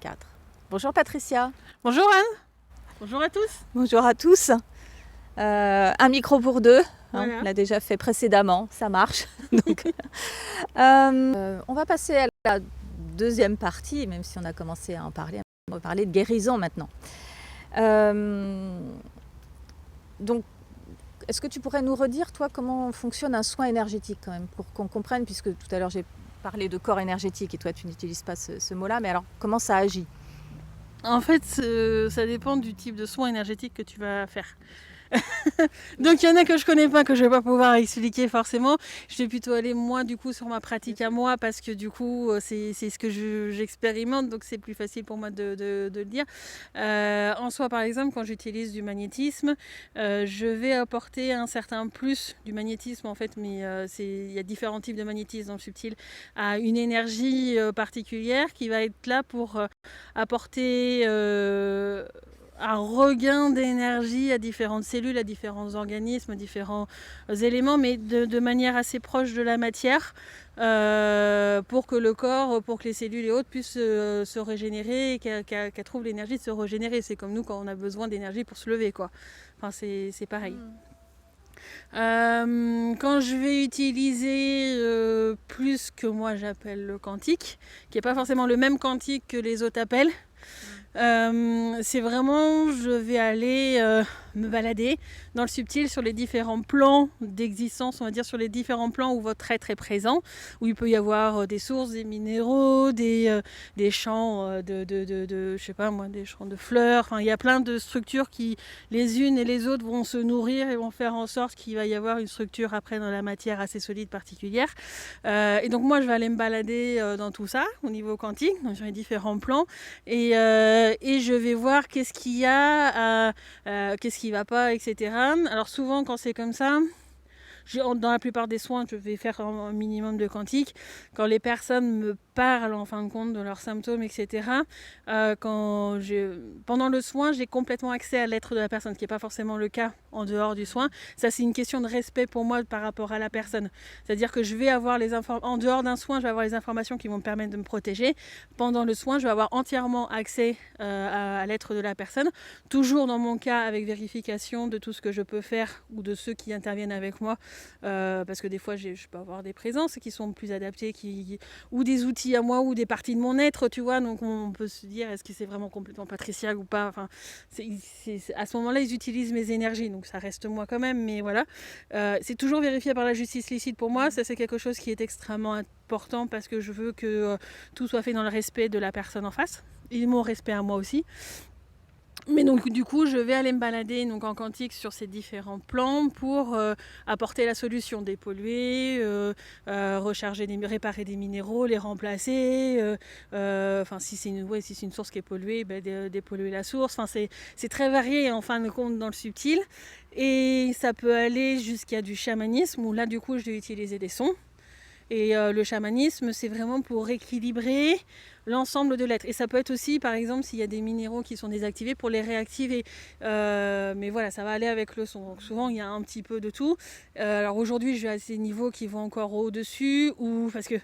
2024. Bonjour Patricia. Bonjour Anne. Bonjour à tous. Bonjour à tous. Un micro pour deux, Voilà. on l'a déjà fait précédemment, ça marche. Donc, on va passer à la deuxième partie, même si on a commencé à en parler. On va parler de guérison maintenant. Donc, est-ce que tu pourrais nous redire, toi, comment fonctionne un soin énergétique quand même, pour qu'on comprenne, puisque tout à l'heure j'ai parlé de corps énergétique et toi tu n'utilises pas ce mot-là, mais alors comment ça agit? En fait, ça dépend du type de soin énergétique que tu vas faire. Donc il y en a que je connais pas, que je vais pas pouvoir expliquer forcément. Je vais plutôt aller moi du coup sur ma pratique à moi, parce que du coup c'est ce que j'expérimente, donc c'est plus facile pour moi de le dire. En soi, par exemple, quand j'utilise du magnétisme, je vais apporter un certain plus du magnétisme en fait, mais il y a différents types de magnétisme dans le subtil, à une énergie particulière qui va être là pour apporter un regain d'énergie à différentes cellules, à différents organismes, à différents éléments, mais de manière assez proche de la matière, pour que le corps, pour que les cellules et autres puissent se régénérer et qu'elles trouvent l'énergie de se régénérer. C'est comme nous quand on a besoin d'énergie pour se lever, quoi. Enfin, c'est pareil. Quand je vais utiliser plus que moi j'appelle le quantique, qui n'est pas forcément le même quantique que les autres appellent, c'est vraiment, je vais aller me balader dans le subtil sur les différents plans d'existence, on va dire sur les différents plans où votre être est présent, où il peut y avoir des sources, des minéraux, des champs je sais pas moi, des champs de fleurs. Enfin, il y a plein de structures qui, les unes et les autres, vont se nourrir et vont faire en sorte qu'il va y avoir une structure après dans la matière assez solide particulière. Et donc moi, je vais aller me balader dans tout ça au niveau quantique, donc sur les différents plans, et je vais voir qu'est-ce qu'il y a, qu'est-ce qui va pas, etc. Alors souvent quand c'est comme ça, dans la plupart des soins, je vais faire un minimum de quantique. Quand les personnes me parlent en fin de compte de leurs symptômes, etc., pendant le soin, j'ai complètement accès à l'être de la personne, ce qui n'est pas forcément le cas en dehors du soin. Ça, c'est une question de respect pour moi par rapport à la personne. C'est-à-dire que je vais avoir en dehors d'un soin, je vais avoir les informations qui vont me permettre de me protéger. Pendant le soin, je vais avoir entièrement accès à l'être de la personne. Toujours dans mon cas, avec vérification de tout ce que je peux faire ou de ceux qui interviennent avec moi. Parce que des fois je peux avoir des présences qui sont plus adaptées, ou des outils à moi, ou des parties de mon être, tu vois, donc on peut se dire est-ce que c'est vraiment complètement Patricia ou pas. Enfin, à ce moment-là ils utilisent mes énergies, donc ça reste moi quand même, mais voilà. C'est toujours vérifié par la justice licite pour moi. Ça, c'est quelque chose qui est extrêmement important, parce que je veux que tout soit fait dans le respect de la personne en face et mon respect à moi aussi. Mais donc du coup, je vais aller me balader donc en quantique sur ces différents plans pour apporter la solution, dépolluer, réparer des minéraux, les remplacer. Si c'est une source qui est polluée, dépolluer la source. Enfin, c'est très varié en fin de compte dans le subtil. Et ça peut aller jusqu'à du chamanisme, où là du coup, je vais utiliser des sons. Et le chamanisme, c'est vraiment pour équilibrer l'ensemble de l'être. Et ça peut être aussi, par exemple, s'il y a des minéraux qui sont désactivés, pour les réactiver. Mais voilà, ça va aller avec le son. Donc souvent, il y a un petit peu de tout. Alors aujourd'hui, je vais à ces niveaux qui vont encore au-dessus, parce que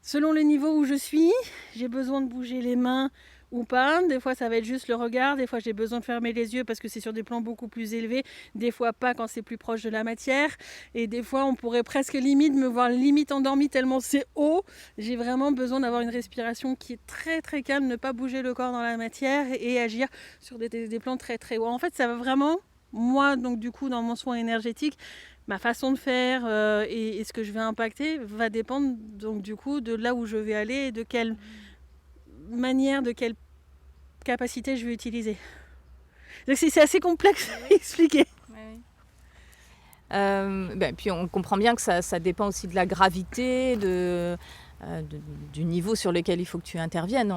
selon le niveau où je suis, j'ai besoin de bouger les mains ou pas. Des fois, ça va être juste le regard. Des fois, j'ai besoin de fermer les yeux parce que c'est sur des plans beaucoup plus élevés. Des fois, pas quand c'est plus proche de la matière. Et des fois, on pourrait presque me voir limite endormie tellement c'est haut. J'ai vraiment besoin d'avoir une respiration qui est très très calme, ne pas bouger le corps dans la matière et agir sur des plans très très hauts. En fait, ça va vraiment, moi, donc du coup, dans mon soin énergétique, ma façon de faire et ce que je vais impacter va dépendre donc du coup de là où je vais aller et de quelle manière, de quelle capacité je vais utiliser. Donc c'est assez complexe à expliquer. Puis on comprend bien que ça dépend aussi de la gravité, du niveau sur lequel il faut que tu interviennes.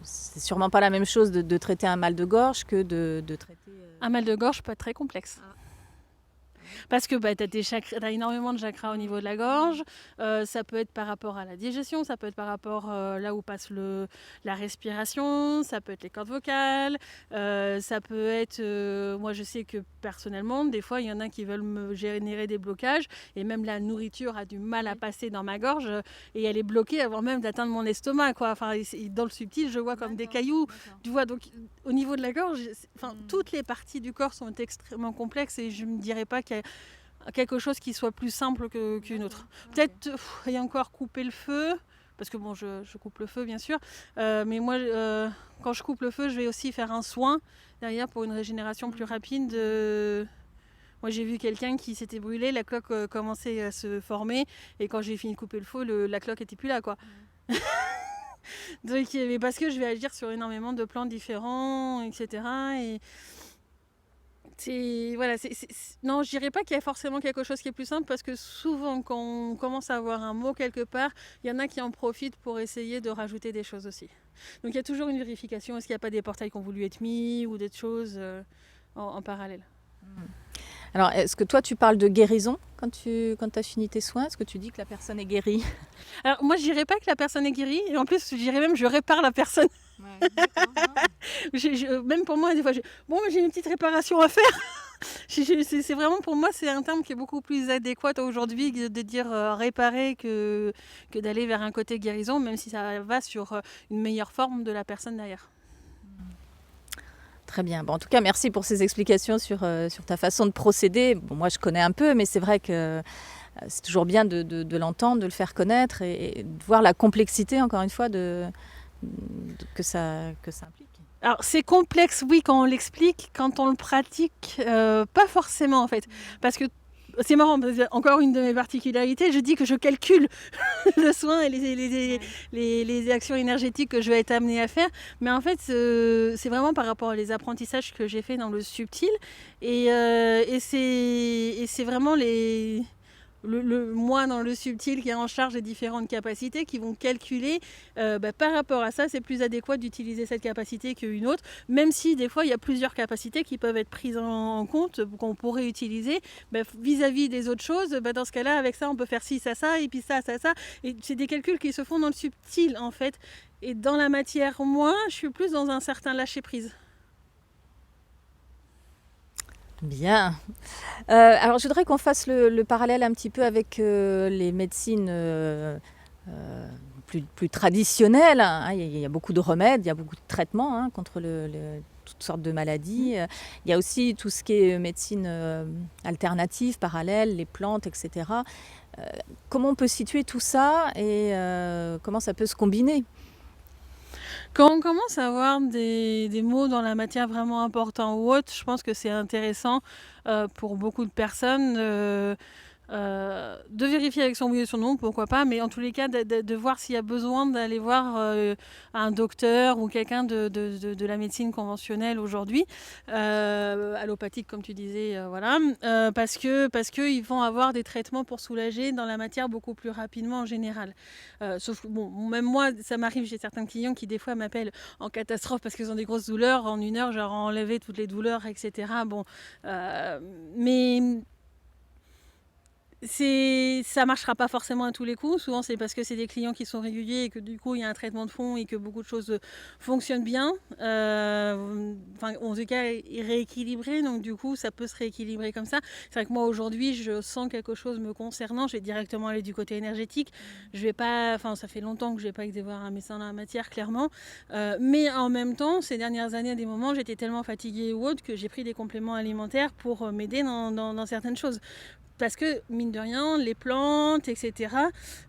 C'est sûrement pas la même chose de traiter un mal de gorge que de traiter... Un mal de gorge peut être très complexe. Parce que tu as énormément de chakras au niveau de la gorge. Ça peut être par rapport à la digestion, ça peut être par rapport là où passe la respiration, ça peut être les cordes vocales, ça peut être... moi, je sais que personnellement, des fois, il y en a qui veulent me générer des blocages et même la nourriture a du mal à passer dans ma gorge et elle est bloquée avant même d'atteindre mon estomac, quoi. Enfin, dans le subtil, je vois comme des cailloux. Tu vois, donc au niveau de la gorge, toutes les parties du corps sont extrêmement complexes et je ne me dirais pas qu'il y a quelque chose qui soit plus simple qu'une autre. Peut-être et encore couper le feu, parce que bon, je coupe le feu bien sûr, mais moi quand je coupe le feu, je vais aussi faire un soin derrière pour une régénération plus rapide. Moi j'ai vu quelqu'un qui s'était brûlé, la cloque commençait à se former et quand j'ai fini de couper le feu, la cloque était plus là, quoi. Donc, mais parce que je vais agir sur énormément de plans différents, etc. Et non, je dirais pas qu'il y a forcément quelque chose qui est plus simple parce que souvent quand on commence à avoir un mot quelque part, il y en a qui en profitent pour essayer de rajouter des choses aussi. Donc il y a toujours une vérification, est-ce qu'il n'y a pas des portails qui ont voulu être mis ou des choses en parallèle. Alors, est-ce que toi, tu parles de guérison quand tu as fini tes soins? Est-ce que tu dis que la personne est guérie? Alors, moi, je dirais pas que la personne est guérie. Et en plus, je dirais même je répare la personne. Ouais, même pour moi, des fois, j'ai une petite réparation à faire. C'est vraiment, pour moi, c'est un terme qui est beaucoup plus adéquat aujourd'hui de dire réparer que d'aller vers un côté guérison, même si ça va sur une meilleure forme de la personne derrière. Très bien. Bon, en tout cas, merci pour ces explications sur ta façon de procéder. Bon, moi, je connais un peu, mais c'est vrai que c'est toujours bien de l'entendre, de le faire connaître et de voir la complexité, encore une fois, que ça implique. Alors, c'est complexe, oui, quand on l'explique. Quand on le pratique, pas forcément, en fait. Parce que c'est marrant, encore une de mes particularités, je dis que je calcule le soin et les actions énergétiques que je vais être amenée à faire. Mais en fait, c'est vraiment par rapport aux apprentissages que j'ai fait dans le subtil. Et c'est vraiment moi dans le subtil qui est en charge des différentes capacités qui vont calculer par rapport à ça, c'est plus adéquat d'utiliser cette capacité qu'une autre, même si des fois il y a plusieurs capacités qui peuvent être prises en compte, qu'on pourrait utiliser vis-à-vis des autres choses. Dans ce cas-là, avec ça on peut faire ci, ça, et puis ça, et c'est des calculs qui se font dans le subtil en fait. Et dans la matière, moi je suis plus dans un certain lâcher-prise. Bien. Alors, je voudrais qu'on fasse le parallèle un petit peu avec les médecines plus traditionnelles. Hein. Il y a beaucoup de remèdes, il y a beaucoup de traitements contre toutes sortes de maladies. Il y a aussi tout ce qui est médecine alternative, parallèle, les plantes, etc. Comment on peut situer tout ça et comment ça peut se combiner ? Quand on commence à avoir des mots dans la matière vraiment importants ou autres, je pense que c'est intéressant pour beaucoup de personnes de vérifier avec son oui et son non, pourquoi pas, mais en tous les cas de voir s'il y a besoin d'aller voir un docteur ou quelqu'un de la médecine conventionnelle aujourd'hui, allopathique comme tu disais, voilà, parce que ils vont avoir des traitements pour soulager dans la matière beaucoup plus rapidement en général. Sauf que bon, même moi, ça m'arrive, j'ai certains clients qui des fois m'appellent en catastrophe parce qu'ils ont des grosses douleurs, en 1 heure, je leur ai enlevé toutes les douleurs, etc. Bon, mais ça marchera pas forcément à tous les coups. Souvent, c'est parce que c'est des clients qui sont réguliers et que du coup, il y a un traitement de fond et que beaucoup de choses fonctionnent bien. En tout cas, rééquilibré. Donc, du coup, ça peut se rééquilibrer comme ça. C'est vrai que moi, aujourd'hui, je sens quelque chose me concernant. Je vais directement aller du côté énergétique. Je vais pas... ça fait longtemps que je n'ai pas été voir un médecin dans la matière, clairement. Mais en même temps, ces dernières années, à des moments, j'étais tellement fatiguée ou autre que j'ai pris des compléments alimentaires pour m'aider dans certaines choses. Parce que, mine de rien, les plantes, etc.,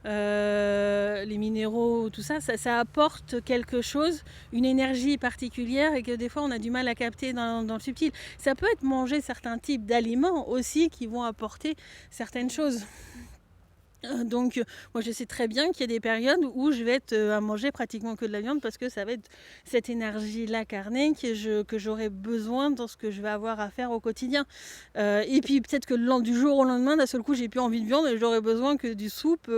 les minéraux, tout ça, ça apporte quelque chose, une énergie particulière et que des fois, on a du mal à capter dans le subtil. Ça peut être manger certains types d'aliments aussi qui vont apporter certaines choses. Donc moi je sais très bien qu'il y a des périodes où je vais être à manger pratiquement que de la viande parce que ça va être cette énergie-là carnée que j'aurai besoin dans ce que je vais avoir à faire au quotidien. Et puis peut-être que du jour au lendemain, d'un seul coup, j'ai plus envie de viande et j'aurai besoin que du soupe.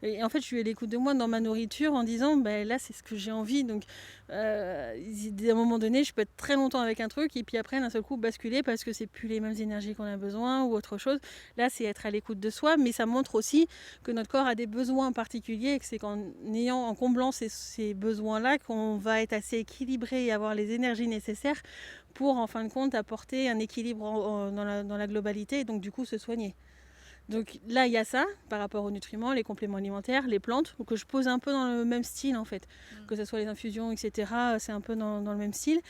Et en fait, je suis à l'écoute de moi dans ma nourriture en disant, là, c'est ce que j'ai envie. Donc, à un moment donné, je peux être très longtemps avec un truc et puis après, d'un seul coup, basculer parce que c'est plus les mêmes énergies qu'on a besoin ou autre chose. Là, c'est être à l'écoute de soi, mais ça montre aussi que notre corps a des besoins particuliers et que c'est en comblant ces besoins-là qu'on va être assez équilibré et avoir les énergies nécessaires pour en fin de compte apporter un équilibre dans la globalité et donc du coup se soigner. Donc là il y a ça par rapport aux nutriments, les compléments alimentaires, les plantes, que je pose un peu dans le même style en fait, que ce soit les infusions, etc. C'est un peu dans le même style.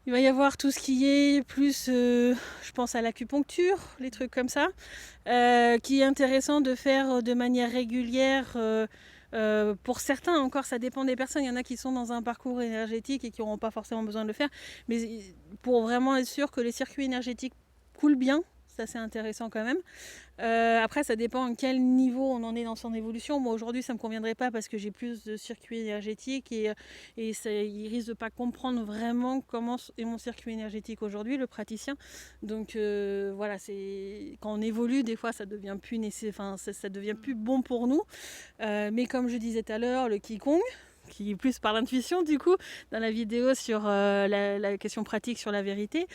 Il va y avoir tout ce qui est plus, je pense à l'acupuncture, les trucs comme ça, qui est intéressant de faire de manière régulière. Pour certains encore, ça dépend des personnes. Il y en a qui sont dans un parcours énergétique et qui n'auront pas forcément besoin de le faire. Mais pour vraiment être sûr que les circuits énergétiques coulent bien, ça c'est intéressant quand même. Après, ça dépend à quel niveau on en est dans son évolution. Moi aujourd'hui, ça ne me conviendrait pas parce que j'ai plus de circuits énergétiques et il risque de ne pas comprendre vraiment comment est mon circuit énergétique aujourd'hui, le praticien. Donc voilà, quand on évolue, des fois ça devient plus ça devient plus bon pour nous. Mais comme je disais tout à l'heure, le Qigong, qui est plus par l'intuition du coup, dans la vidéo sur la question pratique sur la vérité.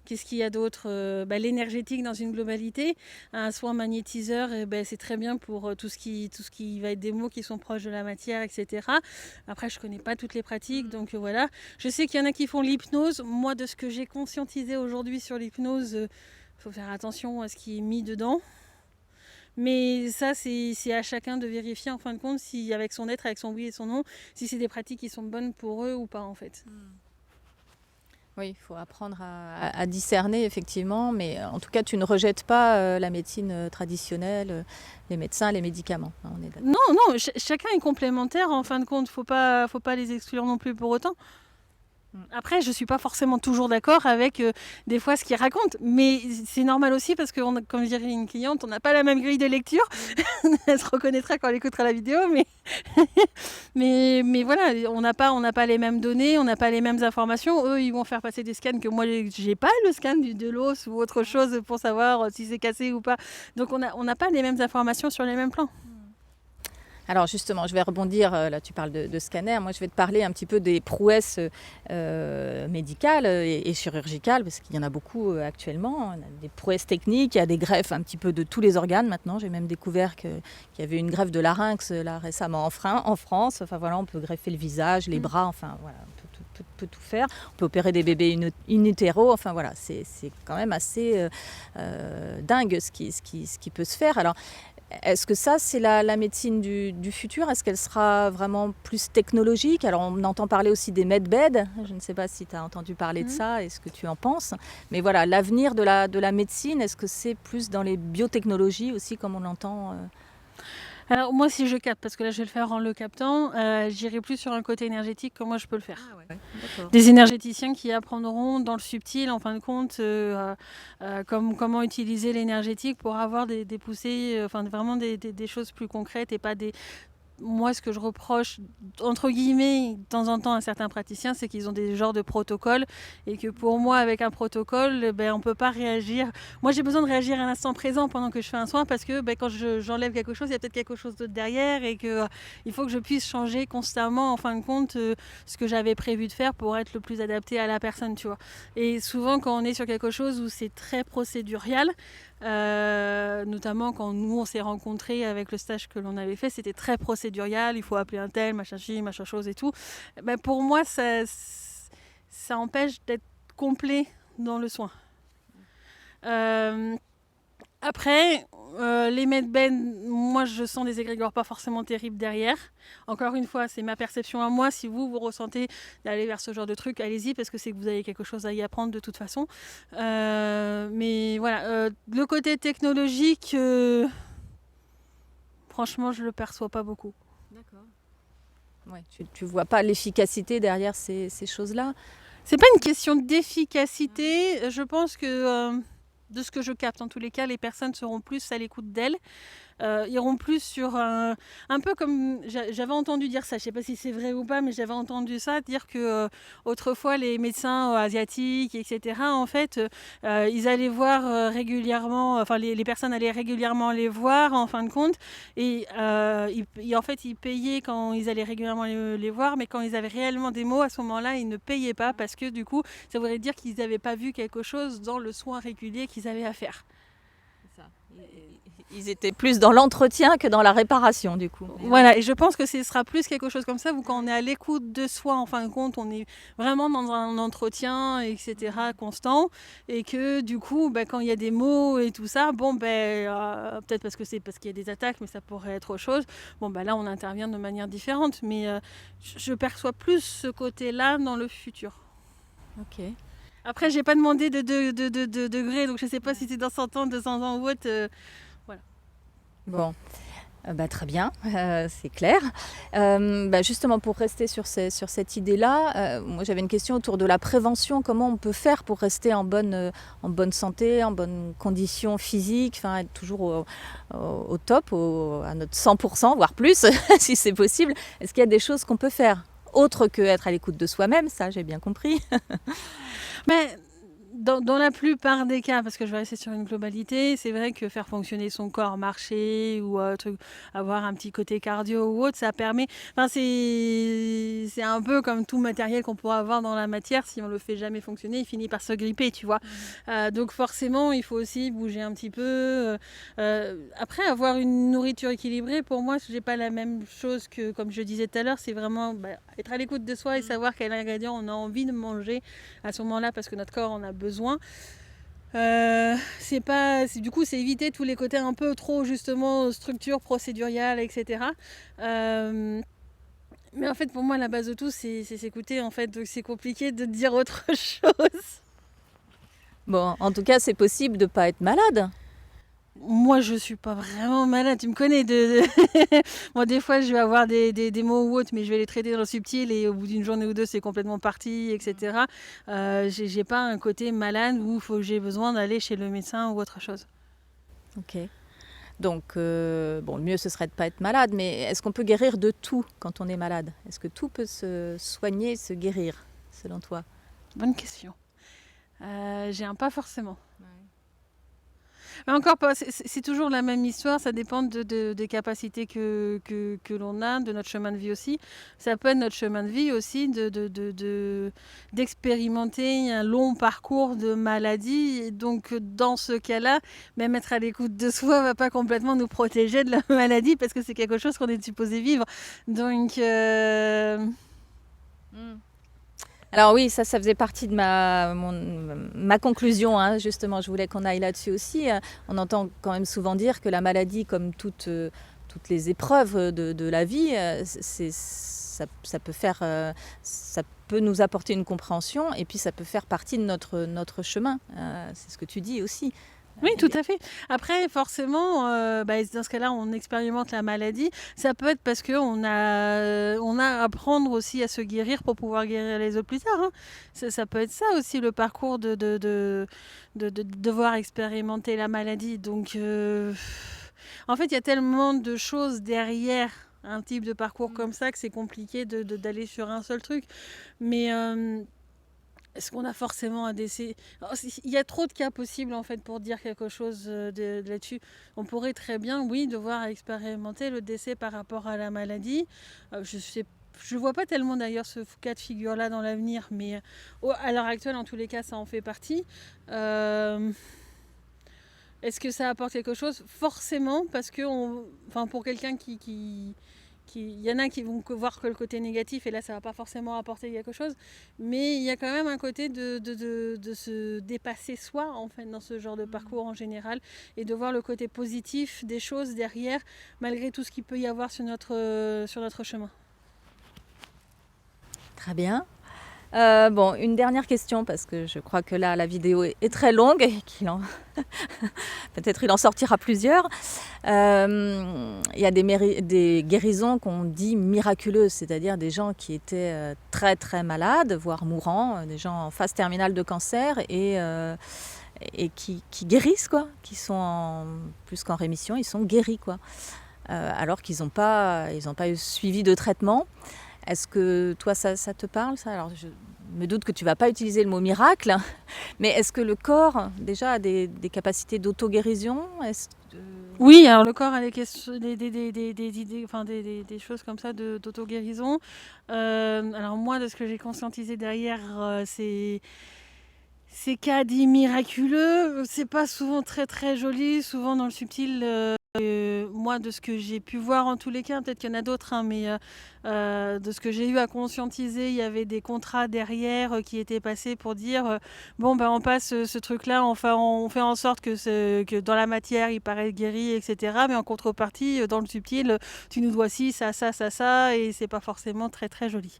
Qu'est-ce qu'il y a d'autre? L'énergétique dans une globalité, un soin magnétiseur, c'est très bien pour tout ce qui va être des mots qui sont proches de la matière, etc. Après, je connais pas toutes les pratiques, donc voilà. Je sais qu'il y en a qui font l'hypnose. Moi, de ce que j'ai conscientisé aujourd'hui sur l'hypnose, faut faire attention à ce qui est mis dedans. Mais ça, c'est à chacun de vérifier en fin de compte, si avec son être, avec son oui et son non, si c'est des pratiques qui sont bonnes pour eux ou pas en fait. Oui, il faut apprendre à discerner, effectivement, mais en tout cas, tu ne rejettes pas la médecine traditionnelle, les médecins, les médicaments. Hein, on est d'accord. Non, chacun est complémentaire, en fin de compte, faut pas les exclure non plus pour autant. Après, je ne suis pas forcément toujours d'accord avec des fois ce qu'ils racontent, mais c'est normal aussi parce que, comme je dirais une cliente, on n'a pas la même grille de lecture. Elle se reconnaîtra quand elle écoutera la vidéo, mais voilà, on n'a pas les mêmes données, on n'a pas les mêmes informations. Eux, ils vont faire passer des scans que moi, j'ai pas le scan de l'os ou autre chose pour savoir si c'est cassé ou pas. Donc, on n'a pas les mêmes informations sur les mêmes plans. Alors justement, je vais rebondir, là tu parles de scanner, moi je vais te parler un petit peu des prouesses médicales et chirurgicales, parce qu'il y en a beaucoup actuellement, on a des prouesses techniques, il y a des greffes un petit peu de tous les organes maintenant, j'ai même découvert qu'il y avait une greffe de larynx là récemment en France, enfin voilà, on peut greffer le visage, les bras, enfin voilà, on peut tout faire, on peut opérer des bébés in utero, enfin voilà, c'est quand même assez dingue ce qui peut se faire. Alors, est-ce que ça, c'est la médecine du futur? Est-ce qu'elle sera vraiment plus technologique? Alors, on entend parler aussi des medbeds. Je ne sais pas si tu as entendu parler de ça et ce que tu en penses. Mais voilà, l'avenir de la médecine, est-ce que c'est plus dans les biotechnologies aussi, comme on l'entend Alors moi, si je capte, parce que là je vais le faire en le captant, j'irai plus sur un côté énergétique que moi je peux le faire. Ah ouais. Des énergéticiens qui apprendront dans le subtil, en fin de compte, comment utiliser l'énergétique pour avoir des poussées, vraiment des choses plus concrètes et pas des... Moi, ce que je reproche, entre guillemets, de temps en temps à certains praticiens, c'est qu'ils ont des genres de protocoles et que pour moi, avec un protocole, on ne peut pas réagir. Moi, j'ai besoin de réagir à l'instant présent pendant que je fais un soin parce que quand j'enlève quelque chose, il y a peut-être quelque chose d'autre derrière et qu'il faut que je puisse changer constamment, en fin de compte, ce que j'avais prévu de faire pour être le plus adapté à la personne, tu vois. Et souvent, quand on est sur quelque chose où c'est très procédurial, notamment quand nous on s'est rencontrés avec le stage que l'on avait fait, c'était très procédurial, il faut appeler un tel, machin chi, machin chose et tout. Pour moi ça empêche d'être complet dans le soin. Après, les medbeds, moi je sens des égrégores pas forcément terribles derrière. Encore une fois, c'est ma perception à moi. Si vous ressentez d'aller vers ce genre de truc, allez-y parce que c'est que vous avez quelque chose à y apprendre de toute façon. Mais voilà, le côté technologique, franchement, je le perçois pas beaucoup. D'accord. Ouais, tu vois pas l'efficacité derrière ces choses-là? C'est pas une question d'efficacité. Je pense que de ce que je capte, en tous les cas, les personnes seront plus à l'écoute d'elles, iront plus sur un peu comme j'avais entendu dire ça, je ne sais pas si c'est vrai ou pas, mais j'avais entendu ça, dire que autrefois les médecins asiatiques, etc., en fait, ils allaient voir régulièrement, enfin les personnes allaient régulièrement les voir en fin de compte, et en fait ils payaient quand ils allaient régulièrement les voir, mais quand ils avaient réellement des maux, à ce moment-là, ils ne payaient pas, parce que du coup, ça voudrait dire qu'ils n'avaient pas vu quelque chose dans le soin régulier qu'ils avaient à faire. C'est ça. Ils étaient plus dans l'entretien que dans la réparation, du coup. Voilà, et je pense que ce sera plus quelque chose comme ça, où quand on est à l'écoute de soi, en fin de compte, on est vraiment dans un entretien, etc., constant, et que du coup, quand il y a des mots et tout ça, peut-être parce qu'il y a des attaques, mais ça pourrait être autre chose, là, on intervient de manière différente, mais je perçois plus ce côté-là dans le futur. Ok. Après, j'ai pas demandé de degrés, donc je sais pas si c'est dans 100 ans, 200 ans ou autre. Voilà. Bon, très bien, c'est clair. Justement, pour rester sur cette idée-là, moi j'avais une question autour de la prévention. Comment on peut faire pour rester en bonne santé, en bonne condition physique, être toujours au top, à notre 100%, voire plus, si c'est possible. Est-ce qu'il y a des choses qu'on peut faire autre que être à l'écoute de soi-même? Ça, j'ai bien compris. Mais dans la plupart des cas, parce que je vais rester sur une globalité, c'est vrai que faire fonctionner son corps, marcher ou avoir un petit côté cardio ou autre, ça permet. C'est un peu comme tout matériel qu'on pourra avoir dans la matière. Si on le fait jamais fonctionner, il finit par se gripper, tu vois. Donc forcément, il faut aussi bouger un petit peu. Après, avoir une nourriture équilibrée, pour moi, j'ai pas la même chose que, comme je disais tout à l'heure, c'est vraiment être à l'écoute de soi et savoir quel ingrédient on a envie de manger à ce moment-là, parce que notre corps en a besoin. Du coup, c'est éviter tous les côtés un peu trop, justement, structure procéduriale, etc. Mais en fait, pour moi, la base de tout, c'est s'écouter, en fait. Donc, c'est compliqué de dire autre chose. Bon, en tout cas, c'est possible de ne pas être malade. Moi, je suis pas vraiment malade, tu me connais. Moi, des fois, je vais avoir des mots ou autres, mais je vais les traiter dans le subtil et au bout d'une journée ou deux, c'est complètement parti, etc. J'ai pas un côté malade où j'ai besoin d'aller chez le médecin ou autre chose. Ok. Donc, le mieux, ce serait de ne pas être malade, mais est-ce qu'on peut guérir de tout quand on est malade? Est-ce que tout peut se soigner, se guérir, selon toi? Bonne question. Pas forcément. Mais encore pas, c'est toujours la même histoire, ça dépend des capacités que l'on a, de notre chemin de vie aussi. Ça peut être notre chemin de vie aussi d'expérimenter un long parcours de maladie. Et donc dans ce cas-là, même être à l'écoute de soi ne va pas complètement nous protéger de la maladie, parce que c'est quelque chose qu'on est supposé vivre. Donc... Alors oui, ça faisait partie de ma conclusion, hein, justement. Je voulais qu'on aille là-dessus aussi. On entend quand même souvent dire que la maladie, comme toutes les épreuves de la vie, ça peut nous apporter une compréhension, et puis ça peut faire partie de notre chemin. C'est ce que tu dis aussi. Oui, tout à fait. Après, forcément, dans ce cas-là, on expérimente la maladie. Ça peut être parce qu'on a à apprendre aussi à se guérir pour pouvoir guérir les autres plus tard. Hein. Ça peut être ça aussi, le parcours de devoir expérimenter la maladie. Donc, en fait, il y a tellement de choses derrière un type de parcours comme ça que c'est compliqué d'aller sur un seul truc. Mais... est-ce qu'on a forcément un décès? Il y a trop de cas possibles, en fait, pour dire quelque chose là-dessus. On pourrait très bien, oui, devoir expérimenter le décès par rapport à la maladie. Je vois pas tellement d'ailleurs ce cas de figure-là dans l'avenir, mais à l'heure actuelle, en tous les cas, ça en fait partie. Est-ce que ça apporte quelque chose? Forcément, parce que pour quelqu'un il y en a qui vont voir que le côté négatif, et là ça va pas forcément apporter quelque chose, mais il y a quand même un côté de se dépasser soi, en fait, dans ce genre de parcours en général, et de voir le côté positif des choses derrière, malgré tout ce qu'il peut y avoir sur notre chemin. Très bien. Une dernière question, parce que je crois que là, la vidéo est très longue et peut-être il en sortira plusieurs. Il y a des guérisons qu'on dit miraculeuses, c'est-à-dire des gens qui étaient très très malades, voire mourants, des gens en phase terminale de cancer, et et qui guérissent, quoi, qui sont plus qu'en rémission, ils sont guéris, quoi. Alors qu'ils n'ont pas eu suivi de traitement. Est-ce que toi, ça te parle, ça? Alors, je me doute que tu ne vas pas utiliser le mot miracle, mais est-ce que le corps, déjà, a des capacités d'auto-guérison? Oui, alors le corps a des idées, enfin des choses comme ça d'auto-guérison. Alors moi, de ce que j'ai conscientisé derrière, ces cas dits miraculeux, c'est pas souvent très très joli, souvent dans le subtil. Moi, de ce que j'ai pu voir en tous les cas, peut-être qu'il y en a d'autres, hein, mais de ce que j'ai eu à conscientiser, il y avait des contrats derrière qui étaient passés pour dire bon, ben, on passe ce truc-là, enfin, on fait en sorte que dans la matière, il paraît guéri, etc. Mais en contrepartie, dans le subtil, tu nous dois ci, ça, ça, ça, ça, et c'est pas forcément très très joli.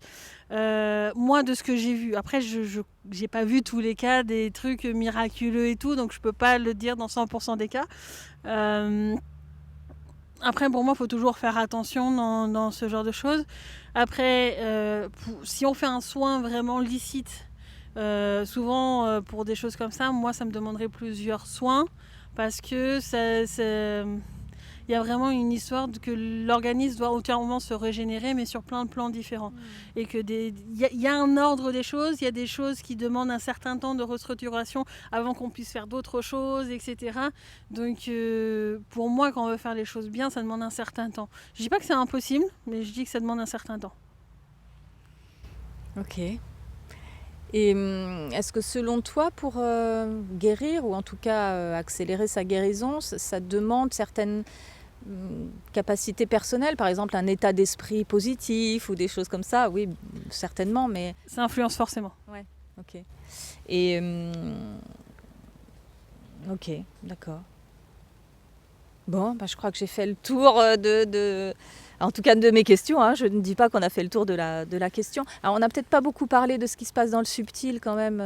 Moi, de ce que j'ai vu, après, je n'ai pas vu tous les cas, des trucs miraculeux et tout, donc je peux pas le dire dans 100% des cas. Après, pour moi, il faut toujours faire attention dans ce genre de choses. Après, si on fait un soin vraiment licite, souvent pour des choses comme ça, moi, ça me demanderait plusieurs soins parce que il y a vraiment une histoire que l'organisme doit entièrement se régénérer, mais sur plein de plans différents. Et que y a un ordre des choses, il y a des choses qui demandent un certain temps de restructuration avant qu'on puisse faire d'autres choses, etc. Donc pour moi, quand on veut faire les choses bien, ça demande un certain temps. Je dis pas que c'est impossible, mais je dis que ça demande un certain temps. Ok. Et est-ce que selon toi, pour guérir, ou en tout cas accélérer sa guérison, ça demande certaines capacités personnelles, par exemple un état d'esprit positif ou des choses comme ça? Oui, certainement, mais... Ça influence forcément. Ouais, ok. Et... ok, d'accord. Bon, bah, je crois que j'ai fait le tour en tout cas de mes questions, hein. Je ne dis pas qu'on a fait le tour de la question. Alors, on n'a peut-être pas beaucoup parlé de ce qui se passe dans le subtil quand même,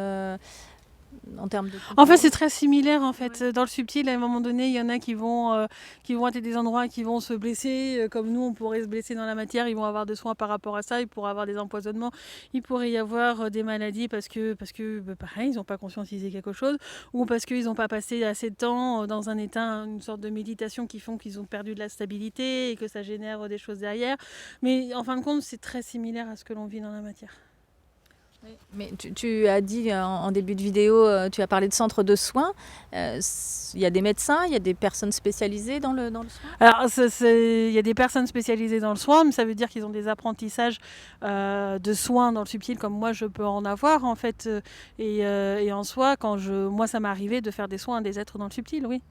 en termes de... En fait, c'est très similaire. En fait, dans le subtil, à un moment donné, il y en a qui vont être des endroits qui vont se blesser, comme nous, on pourrait se blesser dans la matière. Ils vont avoir des soins par rapport à ça. Il pourrait avoir des empoisonnements. Il pourrait y avoir des maladies parce que pareil, ils n'ont pas conscientisé quelque chose, ou parce qu'ils n'ont pas passé assez de temps dans un état, une sorte de méditation qui font qu'ils ont perdu de la stabilité et que ça génère des choses derrière. Mais en fin de compte, c'est très similaire à ce que l'on vit dans la matière. Oui. Mais tu as dit en début de vidéo, tu as parlé de centre de soins. Il y a des médecins, il y a des personnes spécialisées dans le soin? Alors, il y a des personnes spécialisées dans le soin, mais ça veut dire qu'ils ont des apprentissages de soins dans le subtil, comme moi je peux en avoir en fait. Et en soi, moi ça m'est arrivé de faire des soins à des êtres dans le subtil, oui.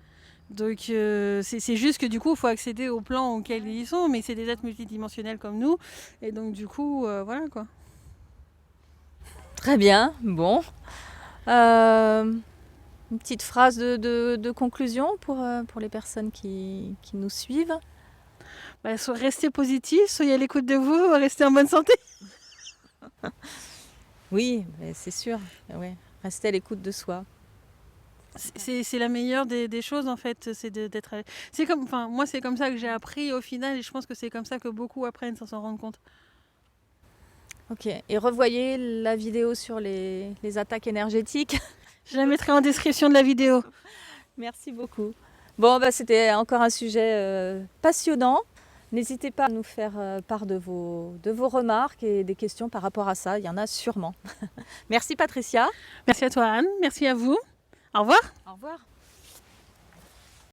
Donc c'est juste que du coup il faut accéder au plan auquel ils sont, mais c'est des êtres multidimensionnels comme nous, et donc du coup voilà quoi. Très bien, bon. Une petite phrase de conclusion pour les personnes qui nous suivent. Restez positifs, soyez à l'écoute de vous, restez en bonne santé. Oui, c'est sûr, ouais. Restez à l'écoute de soi. C'est la meilleure des choses en fait, c'est d'être. C'est comme, enfin moi c'est comme ça que j'ai appris au final, et je pense que c'est comme ça que beaucoup apprennent sans s'en rendre compte. Ok, et revoyez la vidéo sur les attaques énergétiques. Je la mettrai en description de la vidéo. Merci beaucoup. Bon, c'était encore un sujet passionnant. N'hésitez pas à nous faire part de vos remarques et des questions par rapport à ça. Il y en a sûrement. Merci Patricia. Merci à toi Anne, merci à vous. Au revoir. Au revoir.